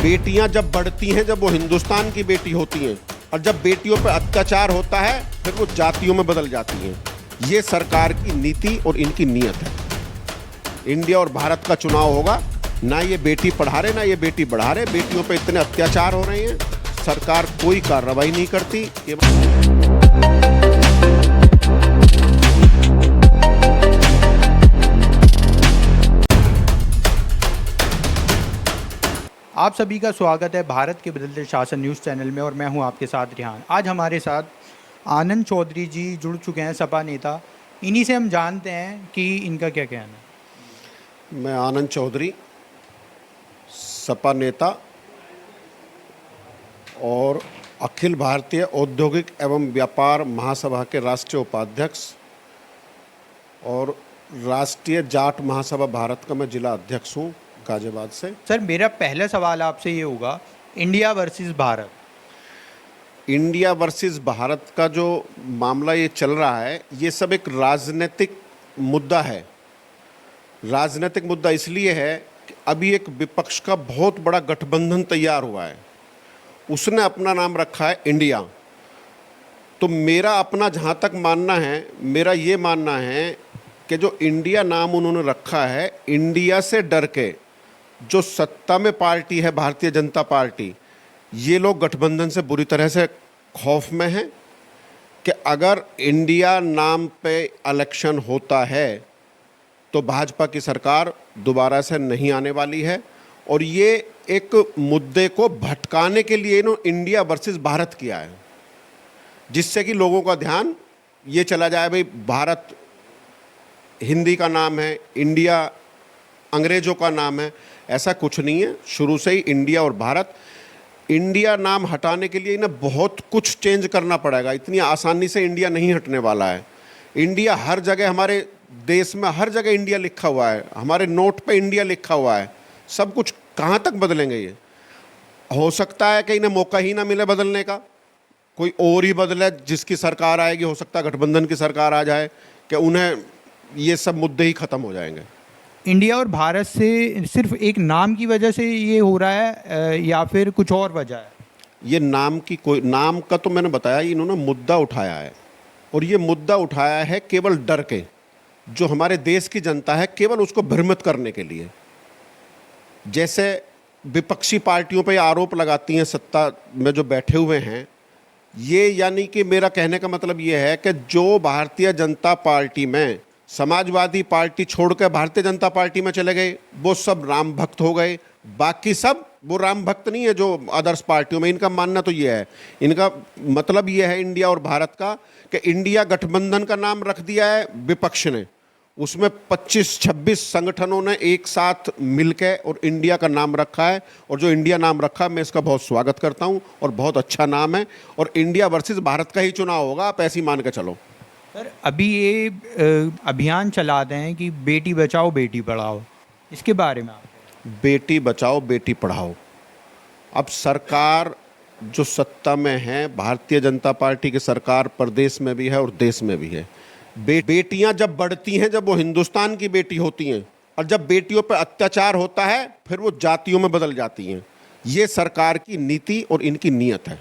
बेटियां जब बढ़ती हैं, जब वो हिंदुस्तान की बेटी होती हैं, और जब बेटियों पर अत्याचार होता है फिर वो जातियों में बदल जाती हैं। ये सरकार की नीति और इनकी नीयत है। इंडिया और भारत का चुनाव होगा, ना ये बेटी पढ़ा रहे ना ये बेटी बढ़ा रहे। बेटियों पे इतने अत्याचार हो रहे हैं, सरकार कोई कार्रवाई नहीं करती। आप सभी का स्वागत है भारत के बदलते शासन न्यूज़ चैनल में और मैं हूं आपके साथ रिहान। आज हमारे साथ आनंद चौधरी जी जुड़ चुके हैं, सपा नेता। इन्हीं से हम जानते हैं कि इनका क्या कहना है। मैं आनंद चौधरी, सपा नेता और अखिल भारतीय औद्योगिक एवं व्यापार महासभा के राष्ट्रीय उपाध्यक्ष और राष्ट्रीय जाट महासभा भारत का मैं जिला अध्यक्ष हूँ गाजियाबाद से। सर, मेरा पहला सवाल आपसे ये होगा, India versus Bharat. India versus Bharat का जो मामला ये चल रहा है, ये सब एक राजनीतिक मुद्दा है। राजनीतिक मुद्दा इसलिए है कि अभी एक विपक्ष का बहुत बड़ा गठबंधन तैयार हुआ है, उसने अपना नाम रखा है इंडिया। तो मेरा अपना जहाँ तक मानना है, मेरा ये मानना है कि जो इंडिया नाम उन्होंने रखा है, इंडिया से डर के जो सत्ता में पार्टी है भारतीय जनता पार्टी, ये लोग गठबंधन से बुरी तरह से खौफ में हैं कि अगर इंडिया नाम पे इलेक्शन होता है तो भाजपा की सरकार दोबारा से नहीं आने वाली है। और ये एक मुद्दे को भटकाने के लिए इन्होंने इंडिया वर्सेस भारत किया है, जिससे कि लोगों का ध्यान ये चला जाए, भाई भारत हिंदी का नाम है, इंडिया अंग्रेज़ों का नाम है। ऐसा कुछ नहीं है। शुरू से ही इंडिया और भारत, इंडिया नाम हटाने के लिए इन्हें बहुत कुछ चेंज करना पड़ेगा। इतनी आसानी से इंडिया नहीं हटने वाला है। इंडिया हर जगह, हमारे देश में हर जगह इंडिया लिखा हुआ है, हमारे नोट पे इंडिया लिखा हुआ है। सब कुछ कहाँ तक बदलेंगे ये? हो सकता है कि इन्हें मौका ही ना मिले बदलने का, कोई और ही बदले, जिसकी सरकार आएगी, हो सकता है गठबंधन की सरकार आ जाए, कि उन्हें ये सब मुद्दे ही ख़त्म हो जाएंगे। इंडिया और भारत से सिर्फ एक नाम की वजह से ये हो रहा है या फिर कुछ और वजह है? ये नाम की कोई, नाम का तो मैंने बताया, इन्होंने मुद्दा उठाया है, और ये मुद्दा उठाया है केवल डर के, जो हमारे देश की जनता है, केवल उसको भ्रमित करने के लिए। जैसे विपक्षी पार्टियों पे आरोप लगाती हैं सत्ता में जो बैठे हुए हैं, ये यानी कि मेरा कहने का मतलब ये है कि जो भारतीय जनता पार्टी में समाजवादी पार्टी छोड़कर भारतीय जनता पार्टी में चले गए, वो सब राम भक्त हो गए। बाकी सब वो राम भक्त नहीं है जो अदर्स पार्टियों में। इनका मानना तो ये है, इनका मतलब ये है इंडिया और भारत का, कि इंडिया गठबंधन का नाम रख दिया है विपक्ष ने, उसमें 25-26 संगठनों ने एक साथ मिलकर और इंडिया का नाम रखा है। और जो इंडिया नाम रखा है, मैं इसका बहुत स्वागत करता हूँ और बहुत अच्छा नाम है। और इंडिया वर्सेस भारत का ही चुनाव होगा, आप ऐसे ही मान के चलो। सर, अभी ये अभियान चलाते हैं कि बेटी बचाओ बेटी पढ़ाओ, इसके बारे में आप? बेटी बचाओ बेटी पढ़ाओ। अब सरकार जो सत्ता में है, भारतीय जनता पार्टी की सरकार प्रदेश में भी है और देश में भी है। बेटियां जब बढ़ती हैं, जब वो हिंदुस्तान की बेटी होती हैं, और जब बेटियों पर अत्याचार होता है फिर वो जातियों में बदल जाती हैं। ये सरकार की नीति और इनकी नीयत है।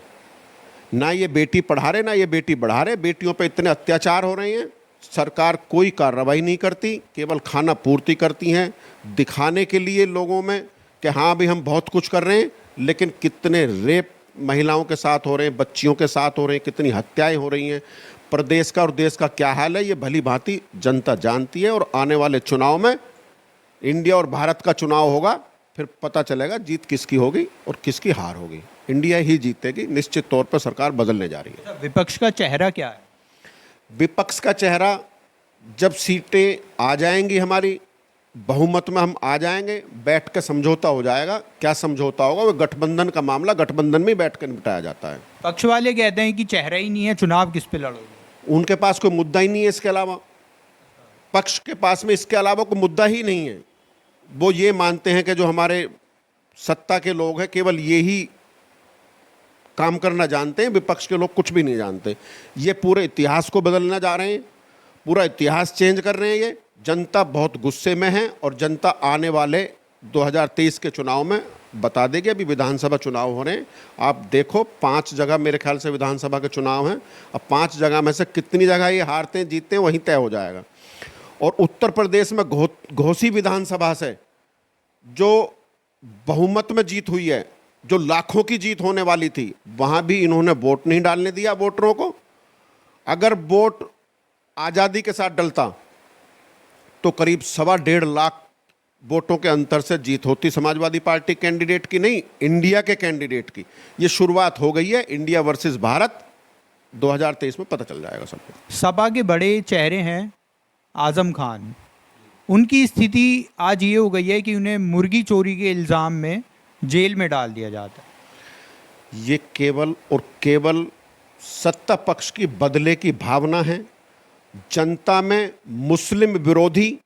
ना ये बेटी पढ़ा रहे ना ये बेटी बढ़ा रहे। बेटियों पे इतने अत्याचार हो रहे हैं, सरकार कोई कार्रवाई नहीं करती, केवल खाना पूर्ति करती हैं, दिखाने के लिए लोगों में कि हाँ भी हम बहुत कुछ कर रहे हैं। लेकिन कितने रेप महिलाओं के साथ हो रहे हैं, बच्चियों के साथ हो रहे हैं, कितनी हत्याएं हो रही हैं, प्रदेश का और देश का क्या हाल है, ये भली भांति जनता जानती है। और आने वाले चुनाव में इंडिया और भारत का चुनाव होगा, फिर पता चलेगा जीत किसकी होगी और किसकी हार होगी। इंडिया ही जीतेगी, निश्चित तौर पर सरकार बदलने जा रही है। विपक्ष का चेहरा क्या है? विपक्ष का चेहरा, जब सीटें आ जाएंगी, हमारी बहुमत में हम आ जाएंगे, बैठ के समझौता हो जाएगा। क्या समझौता होगा? वो गठबंधन का मामला गठबंधन में बैठ कर निपटाया जाता है। पक्ष वाले कहते हैं कि चेहरा ही नहीं है, चुनाव किस पे लड़ोगे? उनके पास कोई मुद्दा ही नहीं है इसके अलावा। पक्ष के पास में इसके अलावा कोई मुद्दा ही नहीं है। वो ये मानते हैं कि जो हमारे सत्ता के लोग हैं, केवल ये ही काम करना जानते हैं, विपक्ष के लोग कुछ भी नहीं जानते। ये पूरे इतिहास को बदलना जा रहे हैं, पूरा इतिहास चेंज कर रहे हैं। ये जनता बहुत गुस्से में है और जनता आने वाले 2023 के चुनाव में बता देगी। अभी विधानसभा चुनाव हो रहे हैं, आप देखो 5 जगह मेरे ख्याल से विधानसभा के चुनाव हैं। अब 5 जगह में से कितनी जगह ये हारते हैं जीतते हैं वहीं तय हो जाएगा। और उत्तर प्रदेश में घोसी विधानसभा से जो बहुमत में जीत हुई है, जो लाखों की जीत होने वाली थी, वहां भी इन्होंने वोट नहीं डालने दिया वोटरों को। अगर वोट आज़ादी के साथ डलता तो करीब 1.25 लाख वोटों के अंतर से जीत होती समाजवादी पार्टी कैंडिडेट की, नहीं इंडिया के कैंडिडेट की। ये शुरुआत हो गई है। इंडिया वर्सेस भारत 2023 में पता चल जाएगा सबको। सपा के बड़े चेहरे हैं आज़म खान, उनकी स्थिति आज ये हो गई है कि उन्हें मुर्गी चोरी के इल्ज़ाम में जेल में डाल दिया जाता है। ये केवल और केवल सत्ता पक्ष की बदले की भावना है। जनता में मुस्लिम विरोधी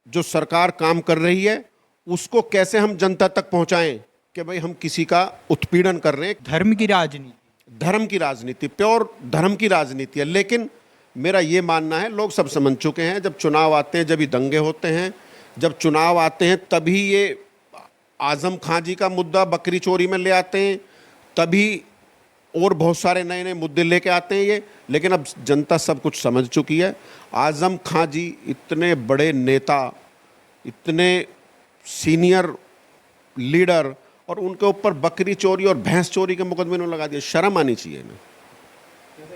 जो सरकार काम कर रही है उसको कैसे हम जनता तक पहुंचाएं कि भाई हम किसी का उत्पीड़न कर रहे हैं। धर्म की राजनीति, धर्म की राजनीति, प्योर धर्म की राजनीति है। लेकिन मेरा ये मानना है, लोग सब समझ चुके हैं, जब चुनाव आते हैं जब ही दंगे होते हैं, जब चुनाव आते हैं तभी ये आज़म खां जी का मुद्दा बकरी चोरी में ले आते हैं, तभी और बहुत सारे नए नए मुद्दे लेके आते हैं ये। लेकिन अब जनता सब कुछ समझ चुकी है। आज़म खां जी इतने बड़े नेता, इतने सीनियर लीडर, और उनके ऊपर बकरी चोरी और भैंस चोरी के मुकदमे ने लगा दिए। शर्म आनी चाहिए ना।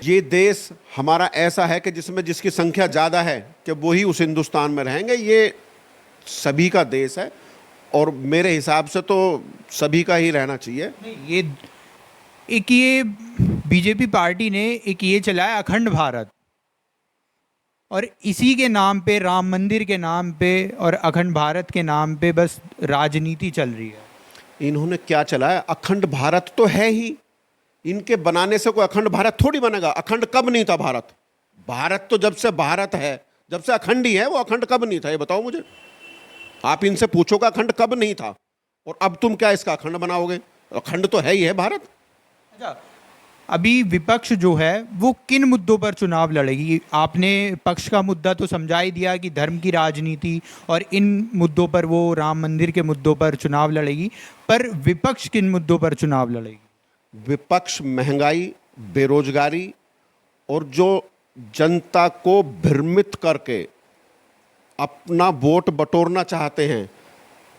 ये देश हमारा ऐसा है कि जिसमें जिसकी संख्या ज़्यादा है कि वही उस हिंदुस्तान में रहेंगे। ये सभी का देश है और मेरे हिसाब से तो सभी का ही रहना चाहिए। ये बीजेपी पार्टी ने एक ये चलाया अखंड भारत, और इसी के नाम पे, राम मंदिर के नाम पे और अखंड भारत के नाम पे बस राजनीति चल रही है। इन्होंने क्या चलाया? अखंड भारत तो है ही, इनके बनाने से कोई अखंड भारत थोड़ी बनेगा। अखंड कब नहीं था भारत? भारत तो जब से भारत है, जब से अखंड ही है, वो अखंड कब नहीं था ये बताओ मुझे। आप इनसे पूछो कि अखंड कब नहीं था और अब तुम क्या इसका अखंड बनाओगे? अखंड तो है ही है भारत। अच्छा, अभी विपक्ष जो है वो किन मुद्दों पर चुनाव लड़ेगी? आपने पक्ष का मुद्दा तो समझा ही दिया कि धर्म की राजनीति, और इन मुद्दों पर वो राम मंदिर के मुद्दों पर चुनाव लड़ेगी, पर विपक्ष किन मुद्दों पर चुनाव लड़ेगी? विपक्ष महंगाई, बेरोजगारी और जो जनता को भ्रमित करके अपना वोट बटोरना चाहते हैं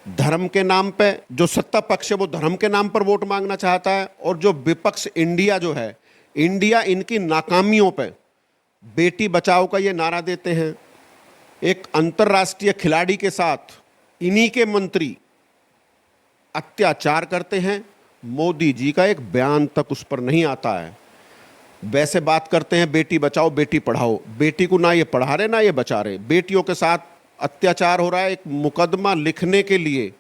धर्म के नाम पे। जो सत्ता पक्ष है वो धर्म के नाम पर वोट मांगना चाहता है, और जो विपक्ष इंडिया जो है, इंडिया इनकी नाकामियों पे बेटी बचाओ का ये नारा देते हैं। एक अंतर्राष्ट्रीय खिलाड़ी के साथ इन्हीं के मंत्री अत्याचार करते हैं। मोदी जी का एक बयान तक उस पर नहीं आता है। वैसे बात करते हैं बेटी बचाओ बेटी पढ़ाओ, बेटी को ना ये पढ़ा रहे ना ये बचा रहे, बेटियों के साथ अत्याचार हो रहा है। एक मुकदमा लिखने के लिए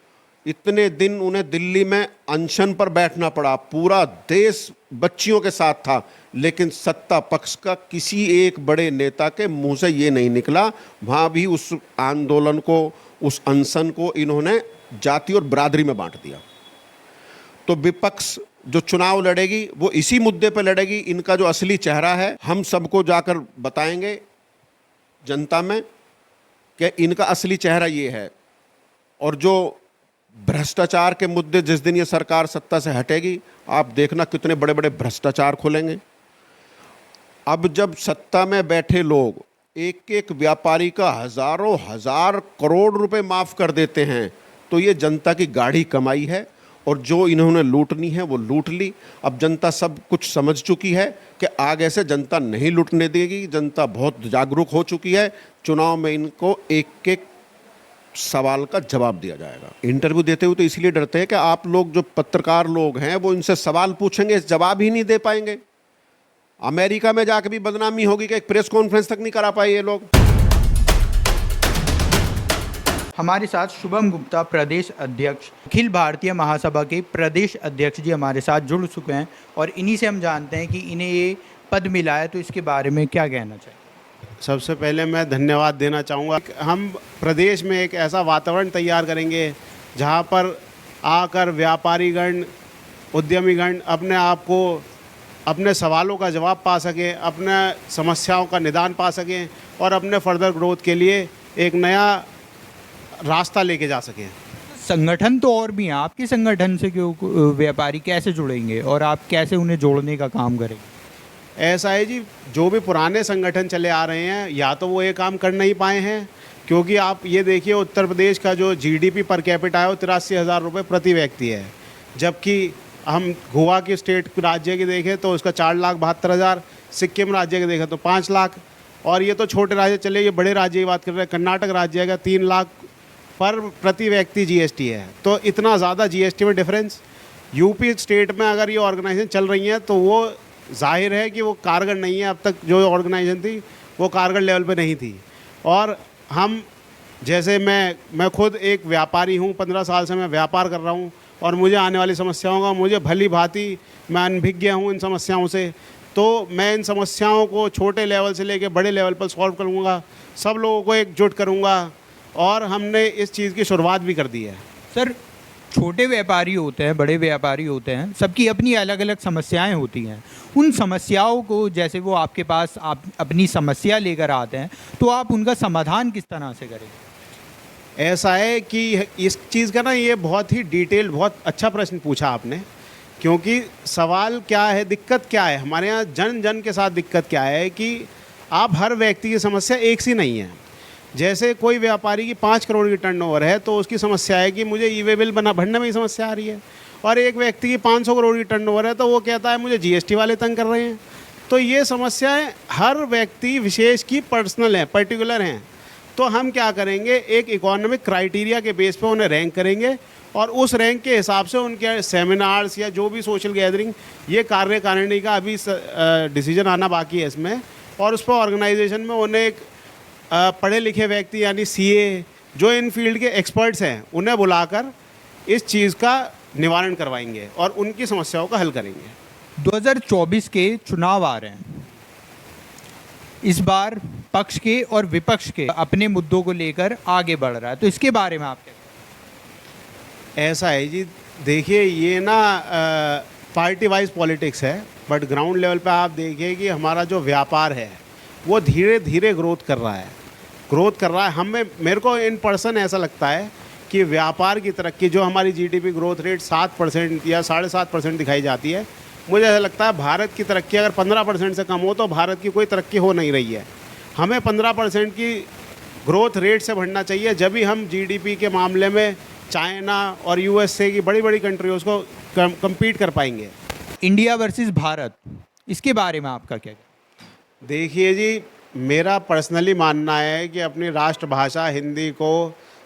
इतने दिन उन्हें दिल्ली में अनशन पर बैठना पड़ा। पूरा देश बच्चियों के साथ था, लेकिन सत्ता पक्ष का किसी एक बड़े नेता के मुंह से ये नहीं निकला। वहाँ भी उस आंदोलन को, उस अनशन को इन्होंने जाति और बरादरी में बांट दिया। तो विपक्ष जो चुनाव लड़ेगी वो इसी मुद्दे पर लड़ेगी। इनका जो असली चेहरा है हम सबको जाकर बताएंगे जनता में कि इनका असली चेहरा ये है। और जो भ्रष्टाचार के मुद्दे, जिस दिन ये सरकार सत्ता से हटेगी, आप देखना कितने बड़े बड़े भ्रष्टाचार खुलेंगे। अब जब सत्ता में बैठे लोग एक एक व्यापारी का हजारों हजार करोड़ रुपए माफ कर देते हैं, तो ये जनता की गाढ़ी कमाई है, और जो इन्होंने लूटनी है वो लूट ली। अब जनता सब कुछ समझ चुकी है कि आगे से जनता नहीं लूटने देगी। जनता बहुत जागरूक हो चुकी है। चुनाव में इनको एक एक सवाल का जवाब दिया जाएगा। इंटरव्यू देते हुए तो इसलिए डरते हैं कि आप लोग जो पत्रकार लोग हैं वो इनसे सवाल पूछेंगे, जवाब ही नहीं दे पाएंगे। अमेरिका में जाके भी बदनामी होगी कि एक प्रेस कॉन्फ्रेंस तक नहीं करा पाए ये लोग। हमारे साथ शुभम गुप्ता, प्रदेश अध्यक्ष, अखिल भारतीय महासभा के प्रदेश अध्यक्ष जी हमारे साथ जुड़ चुके हैं, और इन्हीं से हम जानते हैं कि इन्हें ये पद मिला है, तो इसके बारे में क्या कहना चाहिए? सबसे पहले मैं धन्यवाद देना चाहूँगा। हम प्रदेश में एक ऐसा वातावरण तैयार करेंगे जहाँ पर आकर व्यापारीगण, उद्यमीगण अपने आप को, अपने सवालों का जवाब पा सकें, अपने समस्याओं का निदान पा सकें और अपने फर्दर ग्रोथ के लिए एक नया रास्ता लेके जा सकें। संगठन तो और भी हैं, आपके संगठन से क्यों व्यापारी कैसे जुड़ेंगे और आप कैसे उन्हें जोड़ने का काम करेंगे? ऐसा है जी, जो भी पुराने संगठन चले आ रहे हैं या तो वो ये काम कर नहीं पाए हैं, क्योंकि आप ये देखिए उत्तर प्रदेश का जो जीडीपी पर कैपिटा है वो 83,000 रुपये प्रति व्यक्ति है, जबकि हम गोवा की स्टेट राज्य की देखें तो उसका 4,72,000, सिक्किम राज्य के देखें तो 5 लाख, और ये तो छोटे राज्य चले, ये बड़े राज्य की बात कर रहे हैं, कर्नाटक राज्य का 3 लाख पर प्रति व्यक्ति जीएसटी है। तो इतना ज़्यादा जीएसटी में डिफरेंस। यूपी स्टेट में अगर ये ऑर्गेनाइजेशन चल रही हैं तो वो जाहिर है कि वो कारगर नहीं है, अब तक जो ऑर्गेनाइजेशन थी वो कारगर लेवल पे नहीं थी। और हम जैसे मैं खुद एक व्यापारी हूँ, 15 साल से मैं व्यापार कर रहा हूँ, और मुझे आने वाली समस्याओं का मुझे भली भांति मैं अनभिज्ञ हूँ इन समस्याओं से। तो मैं इन समस्याओं को छोटे लेवल से लेकर बड़े लेवल पर सॉल्व करूँगा, सब लोगों को एकजुट करूँगा, और हमने इस चीज़ की शुरुआत भी कर दी है। सर, छोटे व्यापारी होते हैं, बड़े व्यापारी होते हैं, सबकी अपनी अलग अलग समस्याएं होती हैं। उन समस्याओं को, जैसे वो आपके पास आप अपनी समस्या लेकर आते हैं, तो आप उनका समाधान किस तरह से करेंगे? ऐसा है कि इस चीज़ का ना, ये बहुत ही डिटेल, बहुत अच्छा प्रश्न पूछा आपने, क्योंकि सवाल क्या है, दिक्कत क्या है हमारे यहाँ जन जन के साथ, दिक्कत क्या है कि आप हर व्यक्ति की समस्या एक सी नहीं है। जैसे कोई व्यापारी की 5 करोड़ की टर्नओवर है तो उसकी समस्या है कि मुझे ई वे बिल भरने में ही समस्या आ रही है, और एक व्यक्ति की 500 करोड़ की टर्नओवर है तो वो कहता है मुझे जीएसटी वाले तंग कर रहे हैं। तो ये समस्याएं हर व्यक्ति विशेष की पर्सनल हैं, पर्टिकुलर हैं। तो हम क्या करेंगे, एक इकोनॉमिक क्राइटेरिया के बेस पे उन्हें रैंक करेंगे, और उस रैंक के हिसाब से उनके सेमिनार्स या जो भी सोशल गैदरिंग, ये कार्यकारिणी का अभी डिसीजन आना बाकी है इसमें, और उस पर ऑर्गेनाइजेशन में उन्हें एक पढ़े लिखे व्यक्ति यानी सीए जो इन फील्ड के एक्सपर्ट्स हैं उन्हें बुलाकर इस चीज़ का निवारण करवाएंगे और उनकी समस्याओं का हल करेंगे। 2024 के चुनाव आ रहे हैं। इस बार पक्ष के और विपक्ष के अपने मुद्दों को लेकर आगे बढ़ रहा है, तो इसके बारे में आप क्या? ऐसा है जी, देखिए ये ना पार्टी वाइज पॉलिटिक्स है, बट ग्राउंड लेवल पे आप देखिए कि हमारा जो व्यापार है वो धीरे धीरे ग्रोथ कर रहा है। मेरे को इन पर्सन ऐसा लगता है कि व्यापार की तरक्की, जो हमारी जीडीपी ग्रोथ रेट 7% या 7.5% दिखाई जाती है, मुझे ऐसा लगता है भारत की तरक्की अगर 15% से कम हो तो भारत की कोई तरक्की हो नहीं रही है। हमें 15% की ग्रोथ रेट से बढ़ना चाहिए, जब भी हम जीडीपी के मामले में चाइना और यूएसए की बड़ी बड़ी कंट्रीज को कम्पीट कर पाएंगे। इंडिया वर्सेस भारत, इसके बारे में आपका क्या? देखिए जी, मेरा पर्सनली मानना है कि अपनी राष्ट्रभाषा हिंदी को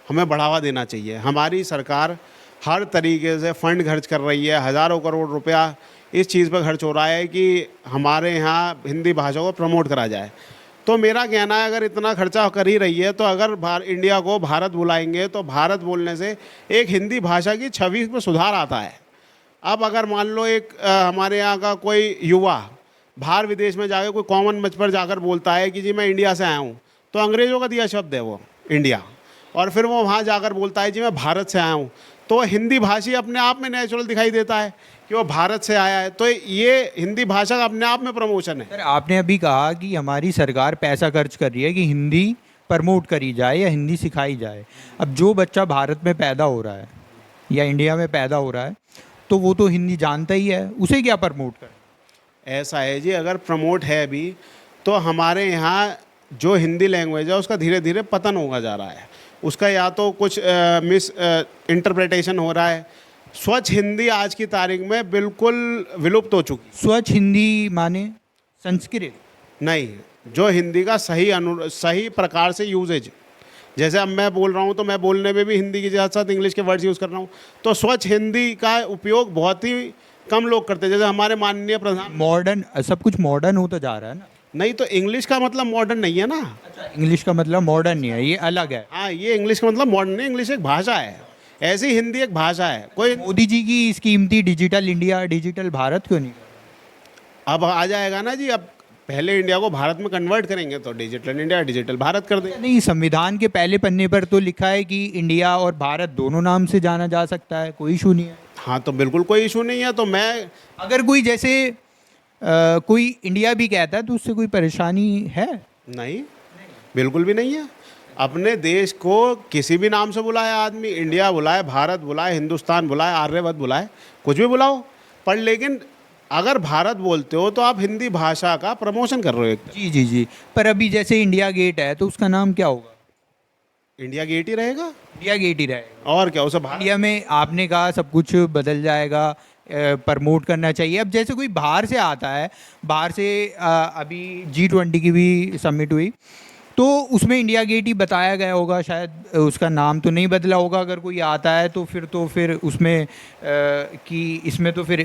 हमें बढ़ावा देना चाहिए। हमारी सरकार हर तरीके से फंड खर्च कर रही है, हज़ारों करोड़ रुपया इस चीज़ पर खर्च हो रहा है कि हमारे यहाँ हिंदी भाषा को प्रमोट करा जाए। तो मेरा कहना है, अगर इतना खर्चा कर ही रही है तो अगर इंडिया को भारत बुलाएंगे तो भारत बोलने से एक हिंदी भाषा की छवि में सुधार आता है। अब अगर मान लो एक हमारे यहाँ का कोई युवा बाहर विदेश में जाकर कोई कॉमन मंच पर जाकर बोलता है कि जी मैं इंडिया से आया हूँ, तो अंग्रेज़ों का दिया शब्द है वो इंडिया, और फिर वो वहाँ जाकर बोलता है जी मैं भारत से आया हूँ, तो हिंदी भाषी अपने आप में नेचुरल दिखाई देता है कि वो भारत से आया है। तो ये हिंदी भाषा का अपने आप में प्रमोशन है। सर, आपने अभी कहा कि हमारी सरकार पैसा खर्च कर रही है कि हिंदी प्रमोट करी जाए या हिंदी सिखाई जाए। अब जो बच्चा भारत में पैदा हो रहा है या इंडिया में पैदा हो रहा है तो वो तो हिंदी जानता ही है, उसे क्या प्रमोट करें? ऐसा है जी, अगर प्रमोट है भी तो हमारे यहाँ जो हिंदी लैंग्वेज है उसका धीरे धीरे पतन होगा जा रहा है। उसका या तो कुछ मिस इंटरप्रिटेशन हो रहा है। स्वच्छ हिंदी आज की तारीख में बिल्कुल विलुप्त हो चुकी। स्वच्छ हिंदी माने संस्कृत नहीं, जो हिंदी का सही प्रकार से यूजेज, जैसे अब मैं बोल रहा हूँ तो मैं बोलने में भी हिंदी के साथ साथ इंग्लिश के वर्ड्स यूज़ कर रहा हूँ, तो स्वच्छ हिंदी का उपयोग बहुत ही कम लोग करते हैं। जैसे हमारे माननीय प्रधान, मॉडर्न, सब कुछ मॉडर्न होता जा रहा है ना। नहीं तो इंग्लिश का मतलब मॉडर्न नहीं है ना। अच्छा, इंग्लिश का मतलब मॉडर्न नहीं है, ये अलग है। हाँ, ये इंग्लिश का मतलब मॉडर्न नहीं, इंग्लिश एक भाषा है, ऐसी हिंदी एक भाषा है। कोई मोदी जी की स्कीम थी डिजिटल इंडिया, डिजिटल भारत, क्यों नहीं? अब आ जाएगा ना जी। अब पहले इंडिया को भारत में कन्वर्ट करेंगे तो डिजिटल इंडिया डिजिटल भारत कर देंगे। नहीं, संविधान के पहले पन्ने पर तो लिखा है कि इंडिया और भारत दोनों नाम से जाना जा सकता है, कोई इशू नहीं है। हाँ, तो बिल्कुल कोई इशू नहीं है। तो मैं, अगर कोई जैसे कोई इंडिया भी कहता है तो उससे कोई परेशानी है? नहीं, बिल्कुल भी नहीं है। अपने देश को किसी भी नाम से बुलाए आदमी, इंडिया बुलाए, भारत बुलाए, हिंदुस्तान बुलाए, आर्यवत बुलाए, कुछ भी बुलाओ, पर लेकिन अगर भारत बोलते हो तो आप हिंदी भाषा का प्रमोशन कर रहे हो। एक जी जी जी। पर अभी जैसे इंडिया गेट है तो उसका नाम क्या होगा? इंडिया गेट ही रहेगा, इंडिया गेट ही रहेगा। और क्या, उसे भारत इंडिया में आपने कहा सब कुछ बदल जाएगा, प्रमोट करना चाहिए। अब जैसे कोई बाहर से आता है, बाहर से अभी G20 की भी समिट हुई तो उसमें इंडिया गेट ही बताया गया होगा, शायद उसका नाम तो नहीं बदला होगा। अगर कोई आता है तो फिर उसमें कि इसमें तो फिर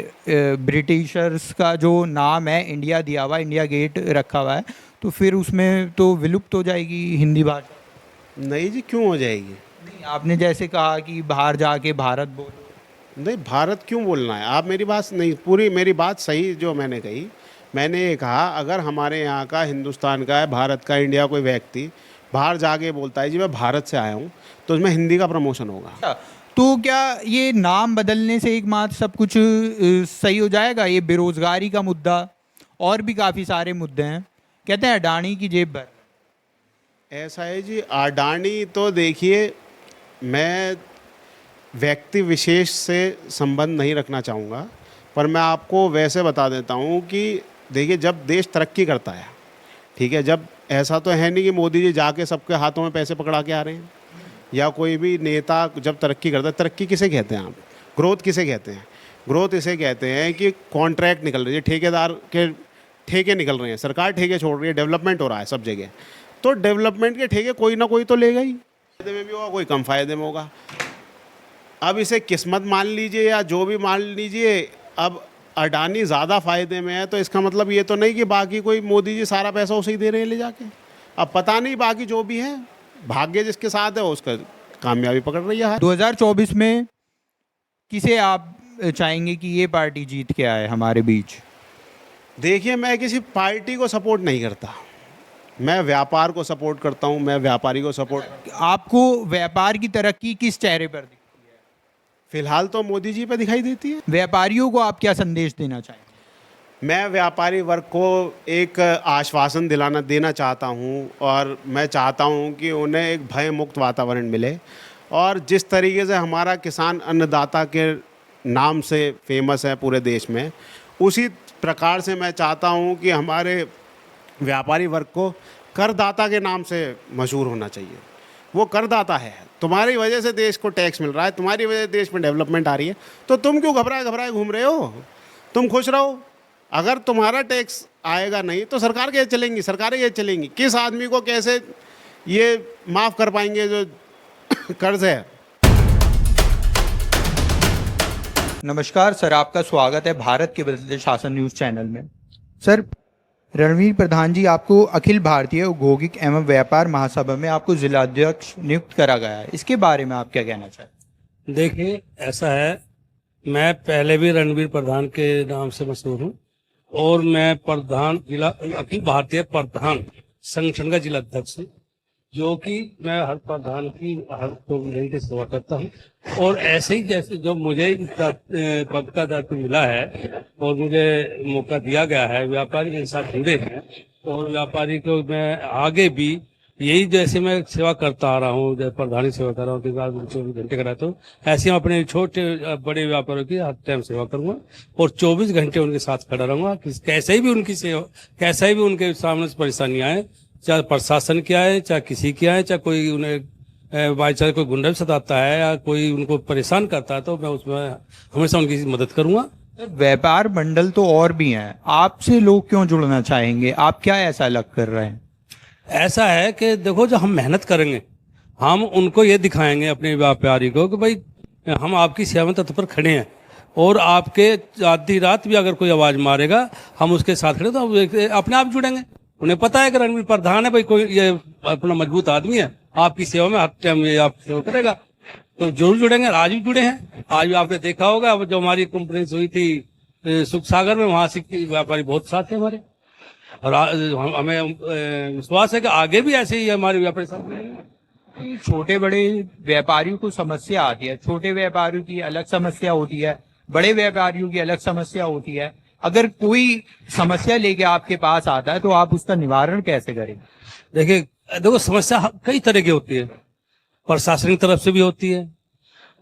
ब्रिटिशर्स का जो नाम है इंडिया दिया हुआ है, इंडिया गेट रखा हुआ है, तो फिर उसमें तो विलुप्त हो जाएगी हिंदी भाषा। नहीं जी, क्यों हो जाएगी? नहीं, आपने जैसे कहा कि बाहर जाके भारत बोलो। नहीं, भारत क्यों बोलना है? आप मेरी बात नहीं, पूरी मेरी बात सही जो मैंने कही, मैंने ये कहा अगर हमारे यहाँ का, हिंदुस्तान का है, भारत का, इंडिया कोई व्यक्ति बाहर जाके बोलता है जी मैं भारत से आया हूँ, तो उसमें हिंदी का प्रमोशन होगा। अच्छा, तो क्या ये नाम बदलने से एक मात्र सब कुछ सही हो जाएगा? ये बेरोजगारी का मुद्दा और भी काफ़ी सारे मुद्दे हैं, कहते हैं अडानी की जेब भर। ऐसा है जी, अडानी तो देखिए, मैं व्यक्ति विशेष से संबंध नहीं रखना चाहूँगा, पर मैं आपको वैसे बता देता हूँ कि देखिए जब देश तरक्की करता है, ठीक है, जब ऐसा तो है नहीं कि मोदी जी जाके सबके हाथों में पैसे पकड़ा के आ रहे हैं, या कोई भी नेता जब तरक्की करता है, तरक्की किसे कहते हैं आप? ग्रोथ किसे कहते हैं? ग्रोथ इसे कहते हैं कि कॉन्ट्रैक्ट निकल रही है, ठेकेदार के ठेके निकल रहे हैं, सरकार ठेके छोड़ रही है, डेवलपमेंट हो रहा है सब जगह। तो डेवलपमेंट के ठेके कोई ना कोई तो लेगा ही, फायदे में भी होगा, कोई कम फायदे में होगा। अब इसे किस्मत मान लीजिए या जो भी मान लीजिए, अब अडानी ज़्यादा फायदे में है तो इसका मतलब ये तो नहीं कि बाकी कोई, मोदी जी सारा पैसा उसे ही दे रहे हैं ले जाके। अब पता नहीं बाकी जो भी है, भाग्य जिसके साथ है उसका कामयाबी पकड़ रही है। 2024 में किसे आप चाहेंगे कि ये पार्टी जीत के आए हमारे बीच? देखिए, मैं किसी पार्टी को सपोर्ट नहीं करता, मैं व्यापार को सपोर्ट करता हूँ, मैं व्यापारी को सपोर्ट। आपको व्यापार की तरक्की किस चेहरे पर दिखती है? फिलहाल तो मोदी जी पे दिखाई देती है। व्यापारियों को आप क्या संदेश देना चाहेंगे? मैं व्यापारी वर्ग को एक आश्वासन देना चाहता हूँ, और मैं चाहता हूँ कि उन्हें एक भय मुक्त वातावरण मिले, और जिस तरीके से हमारा किसान अन्नदाता के नाम से फेमस है पूरे देश में, उसी प्रकार से मैं चाहता हूँ कि हमारे व्यापारी वर्ग को करदाता के नाम से मशहूर होना चाहिए। वो करदाता है, तुम्हारी वजह से देश को टैक्स मिल रहा है, तुम्हारी वजह से देश में डेवलपमेंट आ रही है, तो तुम क्यों घबराए घूम रहे हो? तुम खुश रहो। अगर तुम्हारा टैक्स आएगा नहीं तो सरकार कैसे चलेंगी, सरकारें कैसे चलेंगी? किस आदमी को कैसे ये माफ़ कर पाएंगे जो कर्ज है? नमस्कार सर, आपका स्वागत है भारत के बदलते शासन न्यूज़ चैनल में। सर, रणवीर प्रधान जी, आपको अखिल भारतीय औद्योगिक एवं व्यापार महासभा में आपको जिलाध्यक्ष नियुक्त करा गया है, इसके बारे में आप क्या कहना चाहते हैं? देखिए, ऐसा है, मैं पहले भी रणवीर प्रधान के नाम से मशहूर हूँ, और मैं प्रधान जिला अखिल भारतीय प्रधान संगठन का जिला अध्यक्ष हूँ, जो कि मैं हर प्रधान की हर 24 घंटे सेवा करता हूँ। और ऐसे ही जैसे जो मुझे पद का दायित्व मिला है और मुझे मौका दिया गया है, व्यापारी मेरे साथ जुड़े हैं, और व्यापारी को मैं आगे भी यही जैसे मैं सेवा करता आ रहा हूँ, जैसे प्रधानी सेवा कर रहा हूँ, 24 घंटे कराता हूँ, ऐसे हम अपने छोटे बड़े व्यापारियों की हर टाइम सेवा करूँगा, और 24 घंटे उनके साथ खड़ा रहूँगा। कैसे भी उनकी सेवा, कैसे भी उनके सामने परेशानी आए, चाहे प्रशासन की आए, चाहे किसी की आए, चाहे कोई उन्हें बाई चांस कोई गुंडा भी सताता है या कोई उनको परेशान करता है, तो मैं उसमें हमेशा उनकी मदद करूँगा। व्यापार मंडल तो और भी हैं, आपसे लोग क्यों जुड़ना चाहेंगे? आप क्या ऐसा अलग कर रहे हैं? ऐसा है कि देखो, जो हम मेहनत करेंगे, हम उनको ये दिखाएंगे अपने व्यापारी को कि भाई हम आपकी सेवा में तत्पर खड़े हैं, और आपके आधी रात भी अगर कोई आवाज़ मारेगा हम उसके साथ खड़े, तो अपने आप जुड़ेंगे। उन्हें पता है कि रणवीर प्रधान है, भाई कोई ये अपना मजबूत आदमी है, आपकी सेवा में हर टाइम ये आप सेवा करेगा, तो जरूर जुड़ेंगे। आज भी जुड़े हैं। आज भी आपने देखा होगा जो हमारी कॉन्फ्रेंस हुई थी सुख सागर में, वहाँ से व्यापारी बहुत साथ थे हमारे, और हमें विश्वास है कि आगे भी ऐसे ही हमारे व्यापारी साथ मिलेंगे। छोटे बड़े व्यापारियों को समस्या आती है, छोटे व्यापारियों की अलग समस्या होती है, बड़े व्यापारियों की अलग समस्या होती है। अगर कोई समस्या लेके आपके पास आता है तो आप उसका निवारण कैसे करेंगे? देखिए, देखो समस्या कई तरह की होती है, प्रशासनिक तरफ से भी होती है,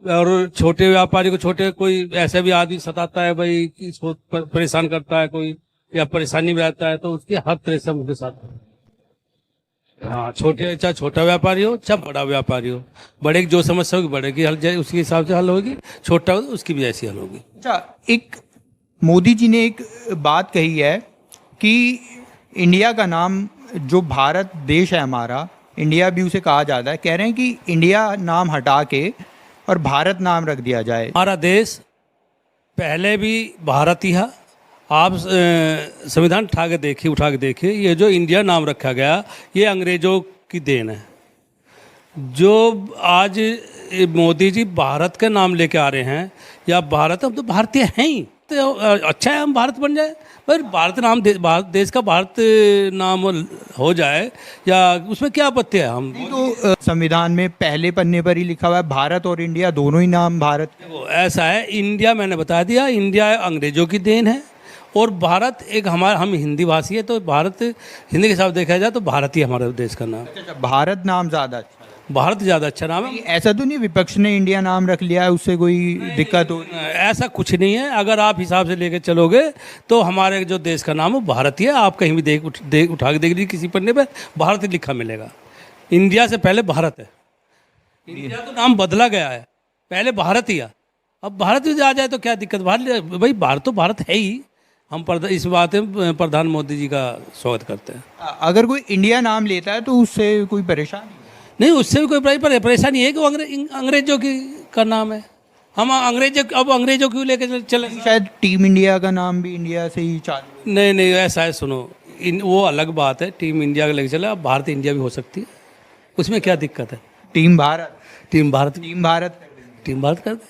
और छोटे व्यापारी को छोटे कोई ऐसे भी आदमी सताता है भाई, इसको परेशान करता है कोई, या परेशानी में रहता है, तो उसकी हर तरह से हम उनके साथ हैं। हाँ, छोटे चाहे छोटा व्यापारी हो चाहे बड़ा व्यापारी हो, बड़े की जो समस्या होगी बड़े की हल उसके हिसाब से हल होगी, छोटा हो तो उसकी भी ऐसी हल होगी। अच्छा, एक मोदी जी ने एक बात कही है कि इंडिया का नाम, जो भारत देश है हमारा, इंडिया भी उसे कहा जाता है, कह रहे हैं कि इंडिया नाम हटा के और भारत नाम रख दिया जाए। हमारा देश पहले भी भारत ही था। आप संविधान उठा के देखिए, ये जो इंडिया नाम रखा गया ये अंग्रेजों की देन है। जो आज मोदी जी भारत के नाम लेके आ रहे हैं, या भारत, हम तो भारतीय हैं ही, तो अच्छा है हम भारत बन जाए, पर भारत नाम देश का भारत नाम हो जाए, या उसमें क्या आपत्ति है? हम तो संविधान में पहले पन्ने पर ही लिखा हुआ है भारत और इंडिया दोनों ही नाम भारत। ऐसा है, इंडिया मैंने बता दिया, इंडिया अंग्रेजों की देन है, और भारत एक हमारा, हम हिंदी भाषी है, तो भारत हिंदी के हिसाब से देखा जाए तो भारत ही हमारे देश का नाम। अच्छा, भारत नाम ज़्यादा अच्छा है। भारत ज़्यादा अच्छा नाम है। ऐसा तो नहीं विपक्ष ने इंडिया नाम रख लिया है, उससे कोई दिक्कत हो? ऐसा कुछ नहीं है, अगर आप हिसाब से लेके चलोगे तो हमारे जो देश का नाम है भारत ही है। आप कहीं भी उठा के देख लीजिए, किसी पन्ने पे भारत ही लिखा मिलेगा। इंडिया से पहले भारत है। इंडिया तो नाम बदला गया है, पहले भारत ही है, अब भारत भी आ जाए तो क्या दिक्कत? भाई भारत तो भारत है ही। हम इस बात में प्रधान मोदी जी का स्वागत करते हैं। अगर कोई इंडिया नाम लेता है तो उससे कोई परेशानी नहीं, उससे भी कोई परेशानी है कि वो अंग्रेजों की का नाम है। हम अंग्रेजों क्यों लेके चले? शायद टीम इंडिया का नाम भी इंडिया से ही चालू। नहीं, ऐसा है, सुनो, वो अलग बात है, टीम इंडिया का लेके चले, अब भारत इंडिया भी हो सकती है, उसमें क्या दिक्कत है? टीम भारत टीम भारत कर दे।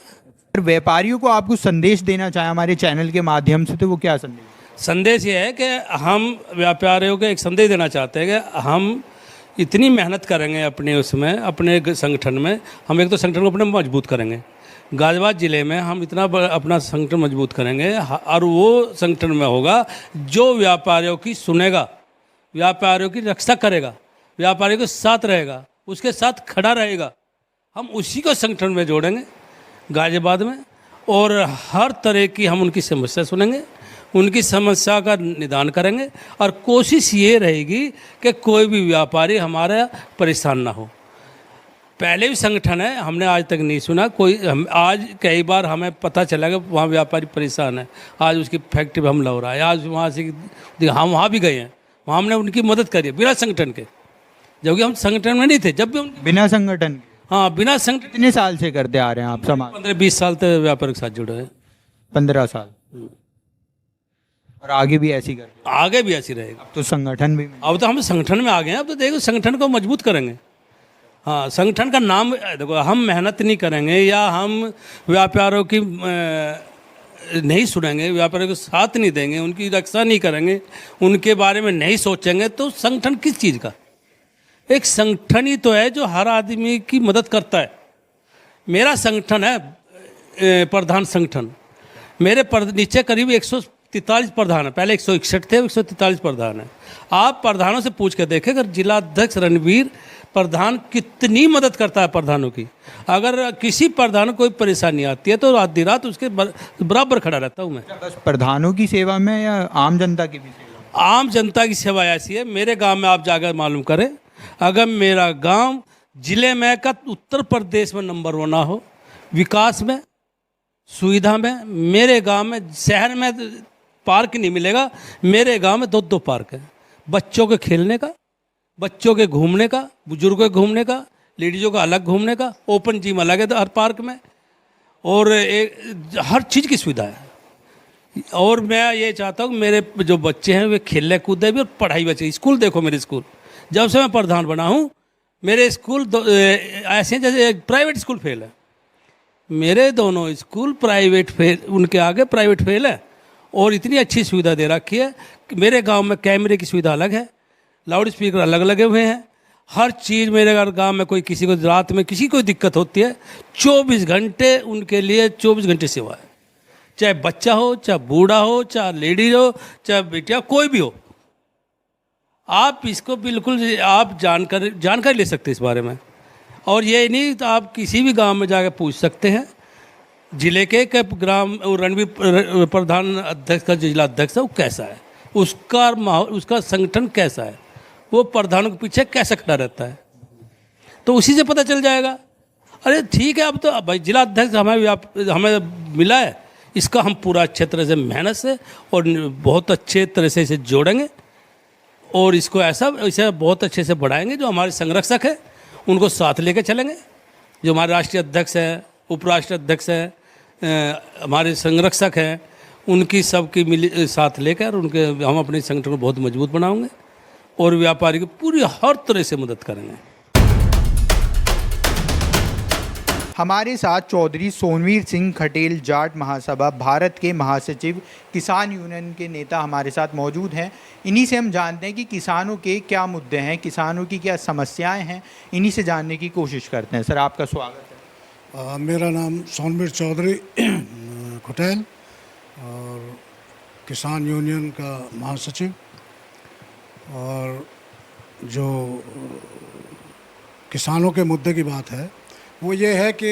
व्यापारियों को आप कुछ संदेश देना चाहें हमारे चैनल के माध्यम से, तो वो क्या संदेश ये है कि हम व्यापारियों को एक संदेश देना चाहते हैं कि हम इतनी मेहनत करेंगे अपने अपने संगठन में। हम एक तो संगठन को अपने मजबूत करेंगे, गाजियाबाद ज़िले में हम इतना अपना संगठन मजबूत करेंगे, और वो संगठन में होगा जो व्यापारियों की सुनेगा, व्यापारियों की रक्षा करेगा, व्यापारियों के साथ रहेगा, उसके साथ खड़ा रहेगा। हम उसी को संगठन में जोड़ेंगे गाजियाबाद में, और हर तरह की हम उनकी समस्या सुनेंगे, उनकी समस्या का निदान करेंगे, और कोशिश ये रहेगी कि कोई भी व्यापारी हमारा परेशान ना हो। पहले भी संगठन है, हमने आज तक नहीं सुना कोई। आज कई बार हमें पता चला कि वहाँ व्यापारी परेशान है, आज उसकी फैक्ट्री पर हमला हो रहा है, आज वहाँ से हम वहाँ भी गए हैं, वहाँ हमने उनकी मदद करी बिना संगठन के, जबकि हम संगठन में नहीं थे। जब भी हम बिना संगठन, हाँ, बिना संगठन। कितने साल से करते आ रहे हैं आप समाज? 15-20 साल तक व्यापार के साथ जुड़े हैं। 15 साल। और आगे भी ऐसी करेंगे? आगे भी ऐसी रहेगा। तो संगठन भी, अब तो हम संगठन में आ गए हैं, अब तो देखो संगठन को मजबूत करेंगे। हाँ, संगठन का नाम देखो, हम मेहनत नहीं करेंगे या हम व्यापारियों की नहीं सुनेंगे, व्यापारियों को साथ नहीं देंगे, उनकी रक्षा नहीं करेंगे, उनके बारे में नहीं सोचेंगे, तो संगठन किस चीज़ का? एक संगठन ही तो है जो हर आदमी की मदद करता है। मेरा संगठन है प्रधान संगठन, मेरे नीचे करीब 143 प्रधान है, पहले 161 थे, 143 प्रधान है। आप प्रधानों से पूछ के देखें, अगर जिला अध्यक्ष रणवीर प्रधान कितनी मदद करता है प्रधानों की। अगर किसी प्रधान को कोई परेशानी आती है तो आधी रात उसके बराबर खड़ा रहता हूँ मैं। बस प्रधानों की सेवा में या आम जनता की भी सेवा? आम जनता की सेवा ऐसी है, मेरे गांव में आप जाकर मालूम करें, अगर मेरा गांव जिले में का उत्तर प्रदेश में नंबर 1 हो विकास में, सुविधा में, मेरे गांव में, शहर में पार्क नहीं मिलेगा, मेरे गांव में 2 पार्क है, बच्चों के खेलने का, बच्चों के घूमने का, बुजुर्गों के घूमने का, लेडीज़ों का अलग घूमने का, ओपन जिम अलग है हर पार्क में, और हर चीज़ की सुविधा है। और मैं ये चाहता हूँ मेरे जो बच्चे हैं वे खेलने कूदे भी और पढ़ाई बचे। स्कूल देखो, मेरे स्कूल जब से मैं प्रधान बना हूँ, मेरे स्कूल ऐसे जैसे प्राइवेट स्कूल फेल है, मेरे दोनों स्कूल प्राइवेट फेल, उनके आगे प्राइवेट फेल है। और इतनी अच्छी सुविधा दे रखी है कि मेरे गांव में कैमरे की सुविधा अलग है, लाउड स्पीकर अलग लगे हुए हैं, हर चीज़। मेरे गांव में कोई किसी को रात में किसी को दिक्कत होती है, 24 घंटे उनके लिए 24 घंटे सेवा है, चाहे बच्चा हो, चाहे बूढ़ा हो, चाहे लेडीज हो, चाहे बेटिया, कोई भी हो। आप इसको बिल्कुल आप जानकारी ले सकते हैं इस बारे में। और ये नहीं तो आप किसी भी गांव में जाकर पूछ सकते हैं, जिले के ग्राम रणवीर प्रधान अध्यक्ष का जो जिला अध्यक्ष है वो कैसा है, उसका माहौल, उसका संगठन कैसा है, वो प्रधानों के पीछे कैसे खड़ा रहता है, तो उसी से पता चल जाएगा। अरे ठीक है, अब तो भाई जिला अध्यक्ष हमें मिला है, इसका हम पूरा अच्छे तरह से मेहनत से और बहुत अच्छे तरह से इसे जोड़ेंगे और इसको इसे बहुत अच्छे से बढ़ाएंगे। जो हमारे संरक्षक हैं उनको साथ लेके चलेंगे, जो हमारे राष्ट्रीय अध्यक्ष हैं, उपराष्ट्रीय अध्यक्ष हैं, हमारे संरक्षक हैं, उनकी सबकी साथ लेकर उनके हम अपने संगठन को बहुत मजबूत बनाएंगे और व्यापारी की पूरी हर तरह से मदद करेंगे। हमारे साथ चौधरी सोनवीर सिंह खटेल जाट महासभा भारत के महासचिव किसान यूनियन के नेता हमारे साथ मौजूद हैं। इन्हीं से हम जानते हैं कि किसानों के क्या मुद्दे हैं, किसानों की क्या समस्याएं हैं, इन्हीं से जानने की कोशिश करते हैं। सर, आपका स्वागत है। मेरा नाम सोनवीर चौधरी खटेल और किसान यूनियन का महासचिव। और जो किसानों के मुद्दे की बात है वो ये है कि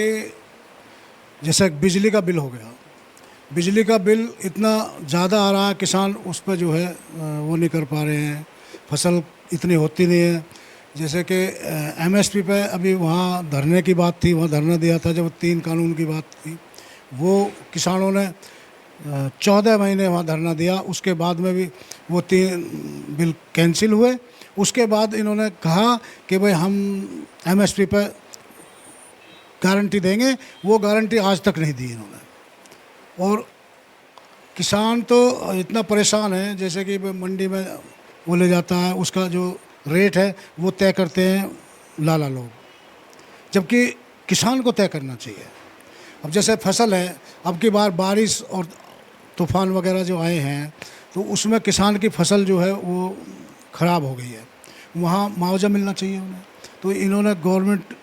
जैसे बिजली का बिल हो गया, बिजली का बिल इतना ज़्यादा आ रहा है, किसान उस पर जो है वो नहीं कर पा रहे हैं, फसल इतनी होती नहीं है। जैसे कि एमएसपी पे अभी वहाँ धरने की बात थी, वहाँ धरना दिया था जब 3 कानून की बात थी, वो किसानों ने 14 महीने वहाँ धरना दिया, उसके बाद में भी वो 3 बिल कैंसिल हुए। उसके बाद इन्होंने कहा कि भाई हम एमएसपी पे गारंटी देंगे, वो गारंटी आज तक नहीं दी इन्होंने। और किसान तो इतना परेशान है, जैसे कि मंडी में वो ले जाता है, उसका जो रेट है वो तय करते हैं लाला लोग, जबकि किसान को तय करना चाहिए। अब जैसे फसल है, अब की बार बारिश और तूफ़ान वगैरह जो आए हैं तो उसमें किसान की फसल जो है वो ख़राब हो गई है, वहाँ मुआवजा मिलना चाहिए उन्हें। तो इन्होंने गवर्नमेंट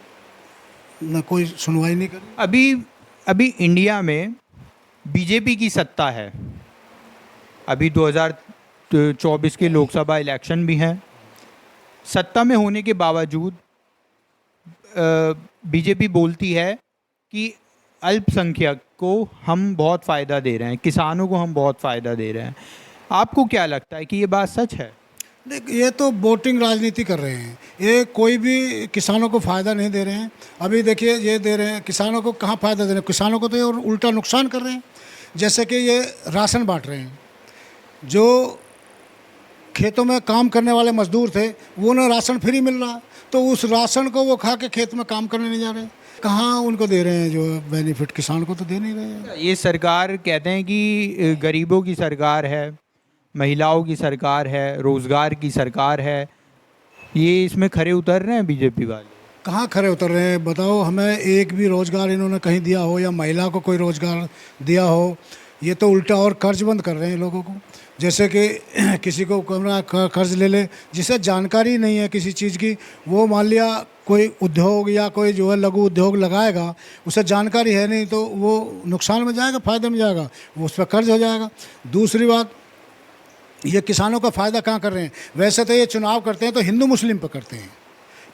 न कोई सुनवाई नहीं करी। अभी इंडिया में बीजेपी की सत्ता है। अभी 2024 के लोकसभा इलेक्शन भी हैं। सत्ता में होने के बावजूद बीजेपी बोलती है कि अल्पसंख्यक को हम बहुत फ़ायदा दे रहे हैं, किसानों को हम बहुत फ़ायदा दे रहे हैं। आपको क्या लगता है कि ये बात सच है? ये तो वोटिंग राजनीति कर रहे हैं, ये कोई भी किसानों को फ़ायदा नहीं दे रहे हैं। अभी देखिए ये दे रहे हैं, किसानों को कहाँ फ़ायदा दे रहे हैं, किसानों को तो ये और उल्टा नुकसान कर रहे हैं। जैसे कि ये राशन बांट रहे हैं, जो खेतों में काम करने वाले मजदूर थे वो उन्हें राशन फ्री मिल रहा, तो उस राशन को वो खा के खेत में काम करने नहीं जा रहे। कहाँ उनको दे रहे हैं जो बेनिफिट, किसान को तो दे नहीं रहे हैं। ये सरकार कहते हैं कि गरीबों की सरकार है, महिलाओं की सरकार है, रोज़गार की सरकार है। ये इसमें खरे उतर रहे हैं बीजेपी वाले? कहाँ खरे उतर रहे हैं बताओ, हमें एक भी रोज़गार इन्होंने कहीं दिया हो या महिला को कोई रोज़गार दिया हो? ये तो उल्टा और कर्ज बंद कर रहे हैं लोगों को। जैसे कि किसी को कर्ज ले ले जिसे जानकारी नहीं है किसी चीज़ की, वो मान लिया कोई उद्योग या कोई जो है लघु उद्योग लगाएगा, उसे जानकारी है नहीं, तो वो नुकसान में जाएगा, फ़ायदे में जाएगा, वो उस पर कर्ज हो जाएगा। दूसरी बात, ये किसानों का फ़ायदा कहाँ कर रहे हैं? वैसे तो ये चुनाव करते हैं तो हिंदू मुस्लिम पर करते हैं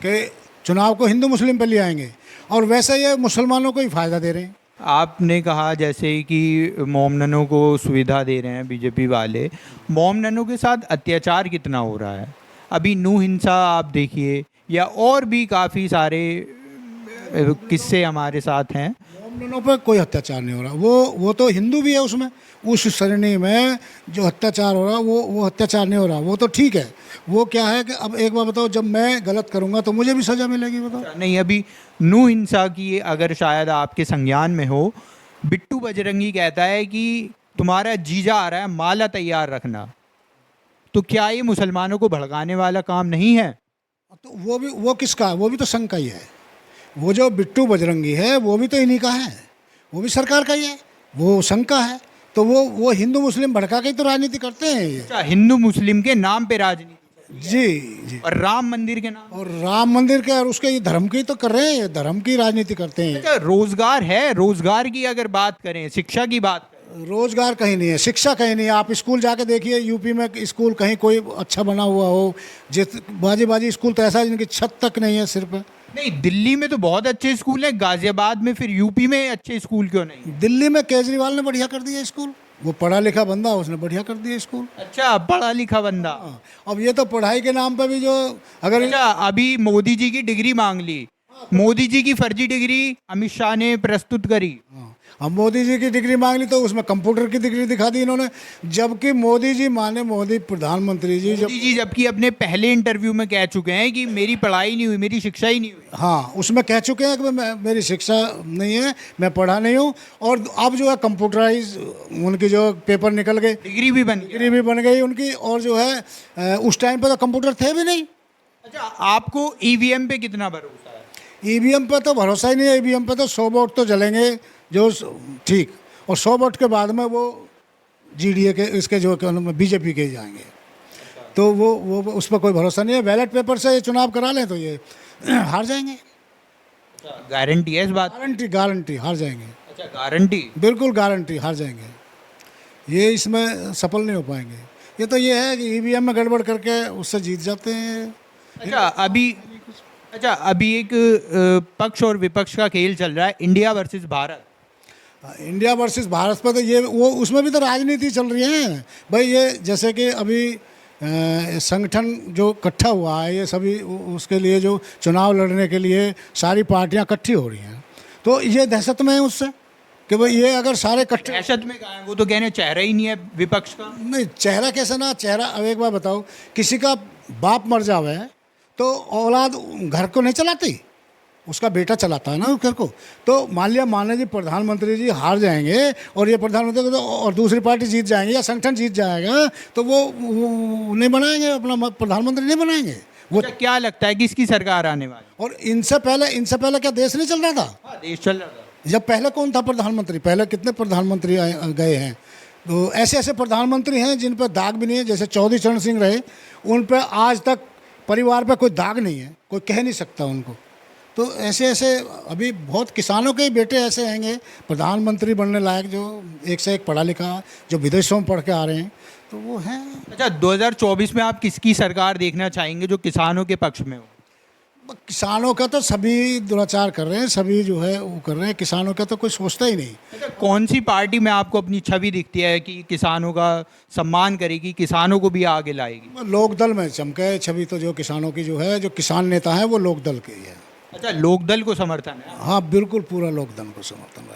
कि चुनाव को हिंदू मुस्लिम पर ले आएंगे, और वैसे ये मुसलमानों को ही फ़ायदा दे रहे हैं। आपने कहा जैसे कि मोमननों को सुविधा दे रहे हैं बीजेपी वाले, मोमननों के साथ अत्याचार कितना हो रहा है? अभी नू हिंसा आप देखिए, या और भी काफ़ी सारे किस्से हमारे साथ हैं। मोमनों पर कोई अत्याचार नहीं हो रहा, वो तो हिंदू भी है उसमें, उस श्रेणी में जो अत्याचार हो रहा वो अत्याचार नहीं हो रहा, वो तो ठीक है। वो क्या है कि अब एक बार बताओ, जब मैं गलत करूँगा तो मुझे भी सज़ा मिलेगी, बताओ। नहीं, अभी नू हिंसा की अगर शायद आपके संज्ञान में हो, बिट्टू बजरंगी कहता है कि तुम्हारा जीजा आ रहा है, माला तैयार रखना। तो क्या ये मुसलमानों को भड़काने वाला काम नहीं है? तो वो किसका है? वो भी तो संघ का ही है। वो जो बिट्टू बजरंगी है वो भी तो इन्हीं का है, वो भी सरकार का ही है, वो संघ का है। तो वो हिंदू मुस्लिम भड़का के तो राजनीति करते हैं ये। अच्छा, हिंदू मुस्लिम के नाम पे राजनीति? जी जी। और राम मंदिर के नाम? और राम मंदिर के और उसके ये धर्म की तो कर रहे हैं, ये धर्म की राजनीति करते हैं। अच्छा, रोजगार है, रोजगार की अगर बात करें, शिक्षा की बात करें, रोजगार कहीं नहीं है, शिक्षा कहीं नहीं है। आप स्कूल जाके देखिए, यूपी में स्कूल कहीं कोई अच्छा बना हुआ हो? जिस बाजी बाजी स्कूल तो ऐसा है जिनकी छत तक नहीं है सिर पे। नहीं, दिल्ली में तो बहुत अच्छे स्कूल हैं, गाजियाबाद में, फिर यूपी में अच्छे स्कूल क्यों नहीं? दिल्ली में केजरीवाल ने बढ़िया कर दिया स्कूल, वो पढ़ा लिखा बंदा, उसने बढ़िया कर दिया स्कूल। अच्छा, पढ़ा लिखा बंदा। हाँ, अब ये तो पढ़ाई के नाम पे भी जो अगर अच्छा, अभी मोदी जी की डिग्री मांग ली, मोदी जी की फर्जी डिग्री अमित शाह ने प्रस्तुत करी। हाँ, अब मोदी जी की डिग्री मांग ली तो उसमें कंप्यूटर की डिग्री दिखा दी इन्होंने, जबकि मोदी जी माने मोदी प्रधानमंत्री जी जब मोदी जी जबकि अपने पहले इंटरव्यू में कह चुके हैं कि मेरी पढ़ाई नहीं हुई, मेरी शिक्षा ही नहीं हुई। हाँ उसमें कह चुके हैं कि मेरी शिक्षा नहीं है, मैं पढ़ा नहीं हूँ। और अब जो है कंप्यूटराइज उनकी जो पेपर निकल गए, डिग्री भी बन गई। डिग्री भी बन गई उनकी। और जो है उस टाइम पे तो कंप्यूटर थे भी नहीं। अच्छा, आपको ईवीएम पे कितना भरोसा है? ईवीएम पे तो भरोसा ही नहीं है। ईवीएम पे तो 100 वोट तो जलेंगे जो ठीक, और 100 वोट के बाद में वो जीडीए के इसके जो बीजेपी के जाएंगे, तो वो उस पर कोई भरोसा नहीं है। बैलेट पेपर से ये चुनाव करा लें तो ये हार जाएंगे। गारंटी है इस बात? गारंटी गारंटी हार जाएंगे। अच्छा, गारंटी? बिल्कुल गारंटी हार जाएंगे। ये इसमें सफल नहीं हो पाएंगे। ये तो ये है कि ईवीएम में गड़बड़ करके उससे जीत जाते हैं। अच्छा, अभी एक पक्ष और विपक्ष का खेल चल रहा है, India versus Bharat. India versus Bharat पर तो ये वो उसमें भी तो राजनीति चल रही है भाई। ये जैसे कि अभी संगठन जो इकट्ठा हुआ है, ये सभी उसके लिए जो चुनाव लड़ने के लिए सारी पार्टियां इकट्ठी हो रही हैं, तो ये दहशत में है उससे कि भाई ये अगर सारे इकट्ठे। दहशत में कहाँ है? वो तो कहने चेहरा ही नहीं है विपक्ष का। नहीं, चेहरा कैसे ना चेहरा। अब एक बार बताओ, किसी का बाप मर जावे तो औलाद घर को नहीं चलाती, उसका बेटा चलाता है ना उस घर को। तो मान लिया माने जी प्रधानमंत्री जी हार जाएंगे और ये प्रधानमंत्री तो और दूसरी पार्टी जीत जाएंगे या संगठन जीत जाएगा, तो वो नहीं बनाएंगे, अपना प्रधानमंत्री नहीं बनाएंगे वो। अच्छा, क्या लगता है किसकी सरकार आने वाली? और इनसे पहले क्या देश नहीं चल रहा था? हाँ, देश चल रहा था। जब पहले कौन था प्रधानमंत्री? पहले कितने प्रधानमंत्री गए हैं? तो ऐसे ऐसे प्रधानमंत्री हैं जिन पर दाग भी नहीं है। जैसे चौधरी चरण सिंह रहे, उन पर आज तक परिवार पे कोई दाग नहीं है, कोई कह नहीं सकता उनको। तो ऐसे ऐसे अभी बहुत किसानों के ही बेटे ऐसे आएंगे प्रधानमंत्री बनने लायक, जो एक से एक पढ़ा लिखा, जो विदेशों में पढ़ के आ रहे हैं, तो वो हैं। अच्छा, 2024 में आप किसकी सरकार देखना चाहेंगे जो किसानों के पक्ष में हो? किसानों का तो सभी दुराचार कर रहे हैं, सभी जो है वो कर रहे हैं। किसानों का तो कोई सोचता ही नहीं। अच्छा, कौन सी पार्टी में आपको अपनी छवि दिखती है कि किसानों का सम्मान करेगी, किसानों को भी आगे लाएगी? लोकदल में चमके छवि तो जो किसानों की जो है, जो किसान नेता है वो लोकदल के ही है। अच्छा, लोकदल को समर्थन है? हाँ बिल्कुल, पूरा लोकदल को समर्थन है।